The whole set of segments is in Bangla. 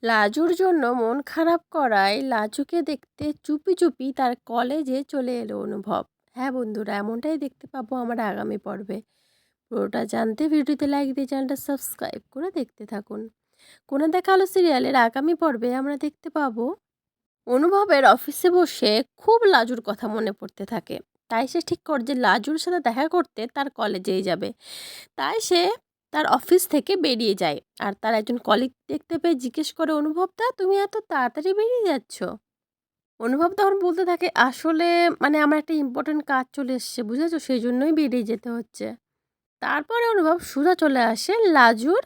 লাজুর জন্য মন খারাপ করায় লাজুকে দেখতে চুপি চুপি তার কলেজে চলে এলো অনুভব। হ্যাঁ বন্ধুরা, এমনটাই দেখতে পাবো আমার আগামী পর্বে। পুরোটা জানতে ভিডিওতে লাইক দিয়ে চ্যানেলটা সাবস্ক্রাইব করে দেখতে থাকুন। কোনে দেখা আলো সিরিয়ালের আগামী পর্বে আমরা দেখতে পাবো অনুভবের অফিসে বসে খুব লাজুর কথা মনে পড়তে থাকে। তাই সে ঠিক করে যে লাজুর সাথে দেখা করতে তার কলেজেই যাবে। তাই সে তার অফিস থেকে বেরিয়ে যায়, আর তার একজন কলিগ দেখতে পেয়ে জিজ্ঞেস করে, অনুভবদা তুমি এত তাড়াতাড়ি বেরিয়ে যাচ্ছ? অনুভব তখন বলতে থাকে, আসলে আমার একটা ইম্পর্টেন্ট কাজ চলে এসেছে, বুঝেছো, সেই জন্যই বেরিয়ে যেতে হচ্ছে। তারপরে অনুভব সোজা চলে আসে লাজুর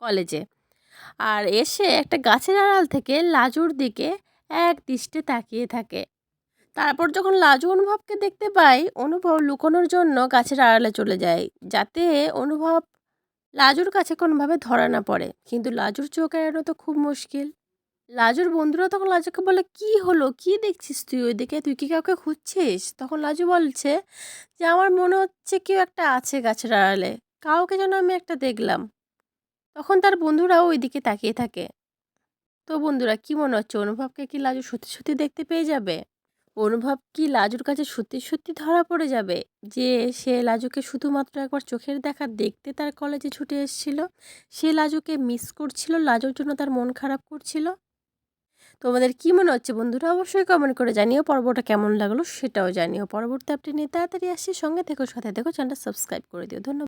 কলেজে, আর এসে একটা গাছের আড়াল থেকে লাজুর দিকে এক দৃষ্টে তাকিয়ে থাকে। তারপর যখন লাজু অনুভবকে দেখতে পায়, অনুভব লুকোনোর জন্য গাছের আড়ালে চলে যায়, যাতে অনুভব লাজুর কাছে কোনোভাবে ধরা না পড়ে। কিন্তু লাজুর চোখ এড়ানো তো খুব মুশকিল। লাজুর বন্ধুরা তখন লাজুকে বলে, কি হলো, কি দেখছিস তুই ওইদিকে, তুই কি কাউকে খুঁজছিস? তখন লাজু বলছে যে আমার মনে হচ্ছে কেউ একটা আছে গাছের আড়ালে, কাউকে যেন আমি একটা দেখলাম। তখন তার বন্ধুরাও ওইদিকে তাকিয়ে থাকে। তো বন্ধুরা, কি মনে হচ্ছে, অনুভবকে কি লাজু সত্যি সত্যি দেখতে পেয়ে যাবে? অনুভব কি লাজুর কাছে সত্যি সত্যি ধরা পড়ে যাবে যে সে লাজুকে শুধুমাত্র একবার চোখের দেখা দেখতে তার কলেজে ছুটে এসেছিল? সে লাজুকে মিস করছিল, লাজুর জন্য তার মন খারাপ করছিল। তোমাদের কি মনে হচ্ছে বন্ধুরা? অবশ্যই কমেন্ট করে জানিও। পর্বটা কেমন লাগলো সেটাও জানিও। পরবর্তী আপডেট নিয়ে তাড়াতাড়ি আসছি, সঙ্গে থেকো, সাথে থেকো, চ্যানেলটা সাবস্ক্রাইব করে দিও। ধন্যবাদ।